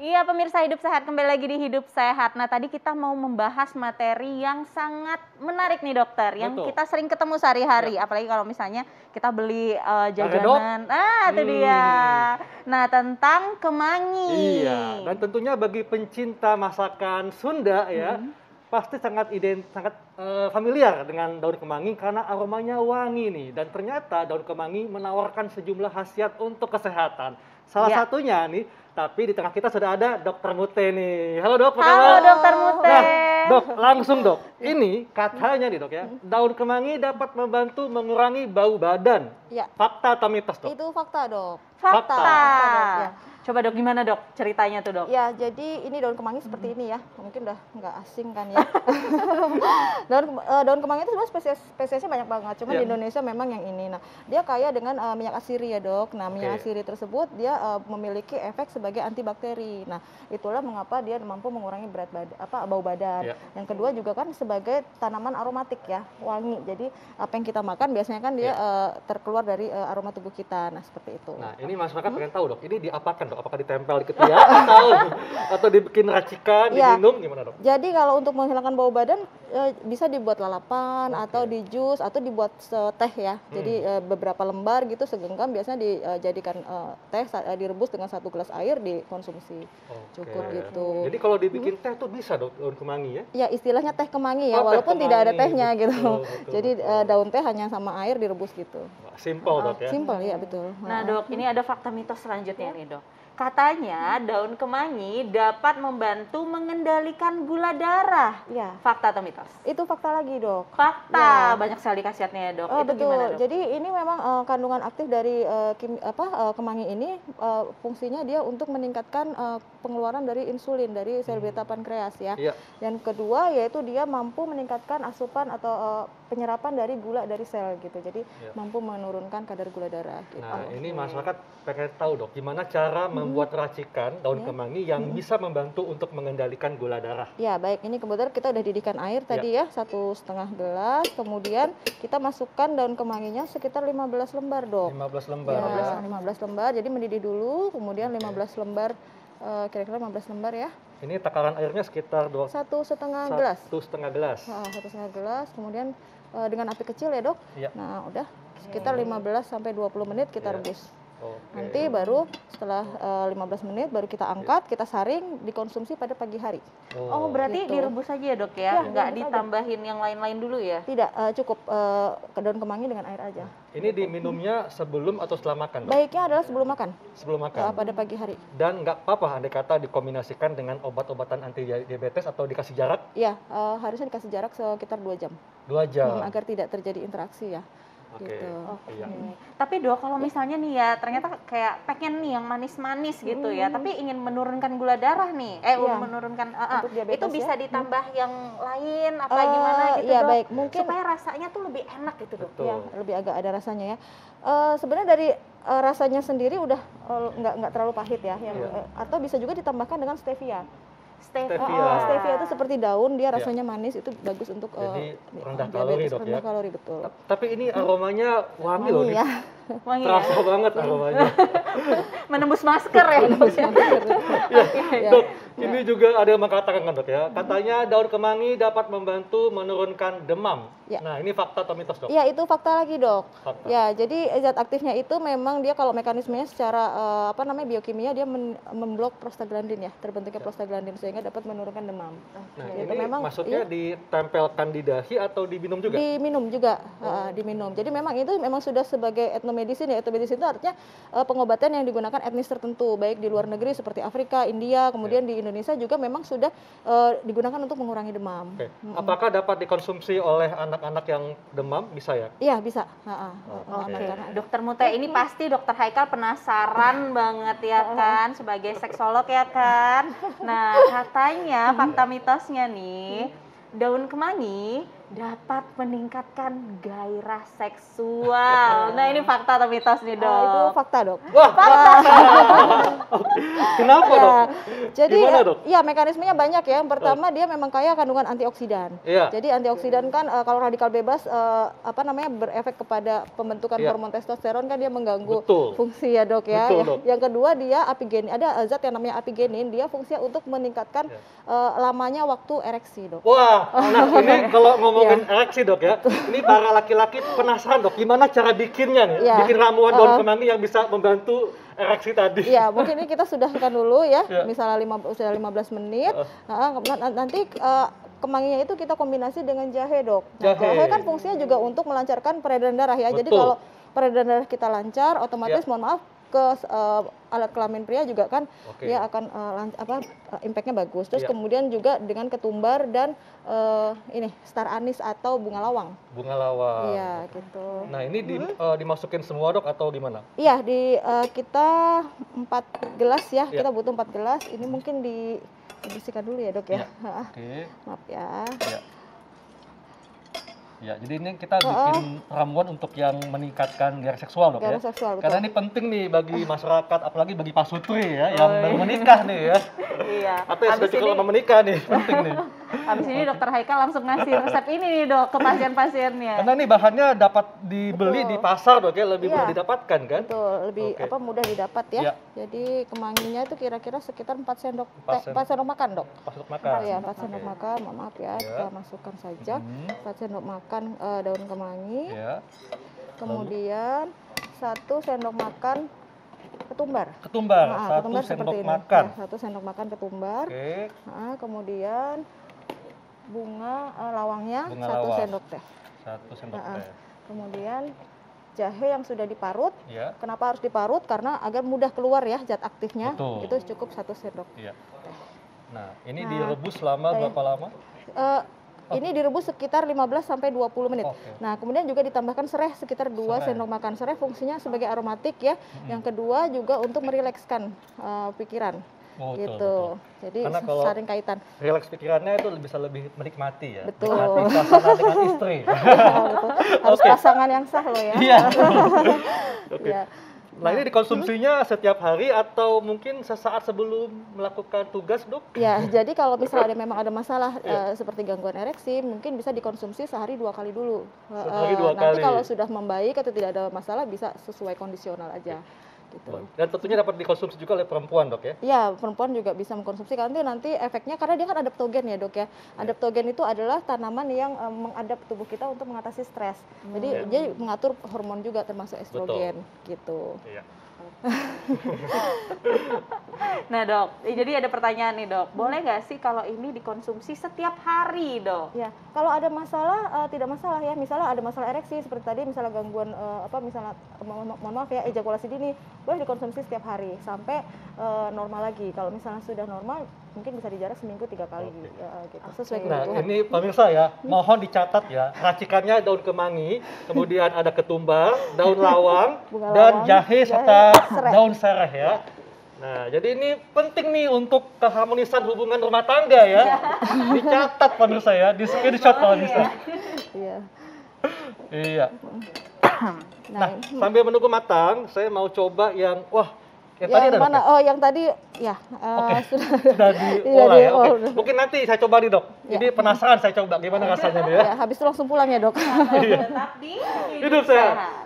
Iya, pemirsa Hidup Sehat, kembali lagi di Hidup Sehat. Nah, tadi kita mau membahas materi yang sangat menarik nih dokter, yang Betul. kita sering ketemu sehari-hari, apalagi kalau misalnya kita beli Paredok. jajanan. Itu dia. Nah, tentang kemangi. Iya, dan tentunya bagi pencinta masakan Sunda ya, pasti sangat familiar dengan daun kemangi karena aromanya wangi nih. Dan ternyata daun kemangi menawarkan sejumlah khasiat untuk kesehatan. Salah satunya nih, tapi di tengah kita sudah ada Dokter Mute nih. Halo Dok, apa kabar? Halo Dokter Mute. Nah, Dok, langsung Dok. Ini katanya nih Dok ya, daun kemangi dapat membantu mengurangi bau badan. Ya. Fakta atau mitos Dok? Itu fakta, Dok. Fakta. Dok, ya. Coba Dok, gimana Dok ceritanya tuh Dok? Ya, jadi ini daun kemangi seperti ini ya. Mungkin udah nggak asing kan ya. Daun kemangi itu sebenarnya spesiesnya banyak banget. Cuma di Indonesia memang yang ini. Nah, dia kaya dengan minyak asiri ya Dok. Nah, minyak asiri tersebut dia memiliki efek sebagai antibakteri. Nah, itulah mengapa dia mampu mengurangi bau badan. Yang kedua juga kan sebagai tanaman aromatik ya, wangi. Jadi apa yang kita makan biasanya kan dia terkeluar dari aroma tubuh kita. Nah, seperti itu. Nah, ini masyarakat pengen tahu Dok, ini diapakan Dok? Apakah ditempel di ketiak atau dibikin racikan, diminum gimana Dok? Jadi kalau untuk menghilangkan bau badan bisa dibuat lalapan atau di jus atau dibuat teh ya. Jadi beberapa lembar gitu segenggam biasanya dijadikan teh direbus dengan 1 gelas air dikonsumsi. Cukup gitu. Jadi kalau dibikin teh tuh bisa Dok daun kemangi ya? Ya, istilahnya teh kemangi ya, walaupun tidak ada tehnya gitu. Betul, Jadi daun teh hanya sama air direbus gitu. Simple Dok ya? Simple ya, betul. Nah Dok, ini ada fakta mitos selanjutnya nih Dok. Katanya daun kemangi dapat membantu mengendalikan gula darah. Ya. Fakta atau mitos? Itu fakta lagi Dok. Fakta, banyak sekali khasiatnya ya Dok. Itu Betul. gimana Dok? Jadi ini memang kandungan aktif dari kemangi ini fungsinya dia untuk meningkatkan pengeluaran dari insulin dari sel beta pankreas ya. Yang kedua yaitu dia mampu meningkatkan asupan atau penyerapan dari gula dari sel gitu. Jadi mampu menurunkan kadar gula darah. Gitu. Nah, ini masyarakat pengen tahu Dok, gimana cara membuat racikan daun kemangi yang bisa membantu untuk mengendalikan gula darah. Ya, baik. Ini kebetulan kita udah didihkan air tadi ya, 1,5 gelas. Kemudian kita masukkan daun kemanginya sekitar 15 lembar Dok. 15 lembar ya. 15 lembar. Jadi mendidih dulu, kemudian 15 lembar, kira-kira 15 lembar ya. Ini takaran airnya sekitar 1,5 gelas. 1,5 gelas. 1,5 gelas. Kemudian dengan api kecil ya Dok. Nah, udah sekitar 15 sampai 20 menit kita rebus. Nanti baru setelah 15 menit baru kita angkat, kita saring, dikonsumsi pada pagi hari. Berarti gitu. Direbus aja ya Dok ya? Nggak ditambahin yang lain-lain dulu ya? Tidak, cukup daun kemangi dengan air aja. Ini diminumnya sebelum atau setelah makan Dok? Baiknya adalah sebelum makan. Sebelum makan? Pada pagi hari. Dan nggak apa-apa andai kata dikombinasikan dengan obat-obatan anti diabetes atau dikasih jarak? Iya, harusnya dikasih jarak sekitar 2 jam. 2 jam? Agar tidak terjadi interaksi ya. Gitu. Tapi Dok, kalau misalnya nih ya ternyata kayak pengen nih yang manis-manis gitu ya, tapi ingin menurunkan gula darah nih, menurunkan itu bisa ditambah yang lain apa gimana gitu Dok? Baik. Mungkin supaya rasanya tuh lebih enak gitu Dok. Ya, lebih agak ada rasanya ya. Sebenarnya dari rasanya sendiri udah nggak terlalu pahit ya, atau bisa juga ditambahkan dengan stevia. Stevia itu seperti daun, dia rasanya manis, itu bagus untuk jadi rendah kalori Dok ya. Rendah kalori, betul. Tapi ini aromanya wangi loh nih. Wangi terasa banget aromanya. Menembus masker ya Dok. Dok, ini juga ada yang mengatakan kan Dok ya, katanya daun kemangi dapat membantu menurunkan demam. Nah, ini fakta atau mitos Dok? Iya, itu fakta lagi Dok. Fakta. Ya, jadi zat aktifnya itu memang dia kalau mekanismenya secara biokimia dia memblok prostaglandin ya, terbentuknya prostaglandin sehingga dapat menurunkan demam. Nah, ini memang, maksudnya ditempelkan di dahi atau diminum juga? Diminum juga, diminum. Jadi memang itu memang sudah sebagai etnomedicine ya. Etnomedicine itu artinya pengobatan yang digunakan etnis tertentu, baik di luar negeri seperti Afrika, India, kemudian di Indonesia juga memang sudah digunakan untuk mengurangi demam. Apakah dapat dikonsumsi oleh anak-anak yang demam? Bisa ya? Iya, bisa. Dokter Mute, ini pasti Dokter Haikal penasaran banget ya kan, sebagai seksolog ya kan. Nah, katanya fakta mitosnya nih, daun kemangi dapat meningkatkan gairah seksual. Nah, ini fakta atau mitos nih, Dok? Itu fakta, Dok. Wah, fakta. Kenapa, Dok? Jadi Gimana, Dok? ya mekanismenya banyak ya. Yang pertama dia memang kaya kandungan antioksidan. Jadi antioksidan kan kalau radikal bebas berefek kepada pembentukan hormon testosteron kan dia mengganggu fungsi ya, Dok ya. Betul, Dok. Yang kedua dia apigenin. Ada zat yang namanya apigenin, dia fungsinya untuk meningkatkan lamanya waktu ereksi, Dok. Wah, nah ini kalau ngomongin ereksi, Dok ya. Ini para laki-laki penasaran, Dok, gimana cara bikinnya nih? Bikin ramuan daun kemangi yang bisa membantu ereksi tadi. Iya, mungkin ini kita sudahkan dulu ya. Misalnya sudah 15 menit. Nanti kemanginya itu kita kombinasi dengan jahe, Dok. Nah, jahe kan fungsinya juga untuk melancarkan peredaran darah ya. Jadi kalau peredaran darah kita lancar, otomatis mohon maaf ke alat kelamin pria juga kan dia akan impactnya bagus. Terus kemudian juga dengan ketumbar dan ini star anis atau bunga lawang. Bunga lawang. Iya, gitu. Nah, ini dimasukin semua, Dok, atau di mana? Iya, kita 4 gelas ya. Kita butuh 4 gelas. Ini mungkin dibersihkan dulu ya, Dok ya. Maaf ya. Ya, jadi ini kita bikin ramuan untuk yang meningkatkan gairah seksual, Dok, ya. Seksual, karena ini penting nih bagi masyarakat, apalagi bagi Pak Sutri ya, yang baru menikah nih ya. Iya. Atau yang sudah cukup lama menikah nih, penting nih. Habis ini Dokter Haikal langsung ngasih resep ini nih, Dok, ke pasien-pasiennya. Karena nih bahannya dapat dibeli di pasar, Dok ya, lebih mudah didapatkan kan? Betul, lebih mudah didapat ya. Jadi kemanginya itu kira-kira sekitar 4 sendok 4 sendok makan, Dok. 4 sendok makan. Iya, 4 sendok makan. Maaf ya, kita masukkan saja 4 sendok makan daun kemangi. Kemudian 1 sendok makan ketumbar. Ketumbar, 1 sendok makan. 1 sendok makan ketumbar. Kemudian bunga lawangnya 1 sendok teh. 1 sendok teh. Kemudian jahe yang sudah diparut. Kenapa harus diparut? Karena agar mudah keluar ya zat aktifnya. Itu cukup 1 sendok teh. Nah, ini direbus selama berapa lama? Ini direbus sekitar 15 sampai 20 menit. Nah, kemudian juga ditambahkan serai sekitar 2 sendok makan. Serai fungsinya sebagai aromatik ya. Yang kedua juga untuk merilekskan pikiran. Gitu. Jadi saling kaitan. Rileks pikirannya itu bisa lebih menikmati ya. Betul. Menikmati pasangan dengan istri. Harus pasangan yang sah loh ya. Iya. Nah, ini dikonsumsinya setiap hari atau mungkin sesaat sebelum melakukan tugas, Dok? Ya, jadi kalau misalnya memang ada masalah seperti gangguan ereksi, mungkin bisa dikonsumsi sehari 2 kali dulu. Nanti kalau sudah membaik atau tidak ada masalah bisa sesuai kondisional aja. Gitu. Dan tentunya dapat dikonsumsi juga oleh perempuan, Dok ya? Iya, perempuan juga bisa mengkonsumsi karena nanti efeknya karena dia kan adaptogen ya, Dok ya. Adaptogen itu adalah tanaman yang mengadap tubuh kita untuk mengatasi stres. Jadi dia mengatur hormon juga termasuk estrogen gitu. Nah, Dok, jadi ada pertanyaan nih, Dok. Boleh nggak sih kalau ini dikonsumsi setiap hari, Dok? Ya, kalau ada masalah tidak masalah ya. Misalnya ada masalah ereksi seperti tadi, misalnya gangguan misalnya mohon maaf ya, ejakulasi dini, boleh dikonsumsi setiap hari sampai normal lagi. Kalau misalnya sudah normal, mungkin bisa dijarak seminggu 3 kali gitu. Sesuai kebutuhan. Nah, ini pemirsa ya, mohon dicatat ya. Racikannya daun kemangi, kemudian ada ketumbar, daun lawang, dan jahe serta daun serai ya. Nah, jadi ini penting nih untuk keharmonisan hubungan rumah tangga ya. Dicatat pemirsa ya, di screenshot pemirsa. Iya. Nah, sambil menunggu matang, saya mau coba yang tadi ada, mana? Dok? Yang tadi ya sudah diolah ya. Mungkin nanti saya coba nih, Dok. Ini penasaran saya coba gimana rasanya nih ya. Habis itu langsung pulang ya, Dok. Tetap di Hidup Sehat.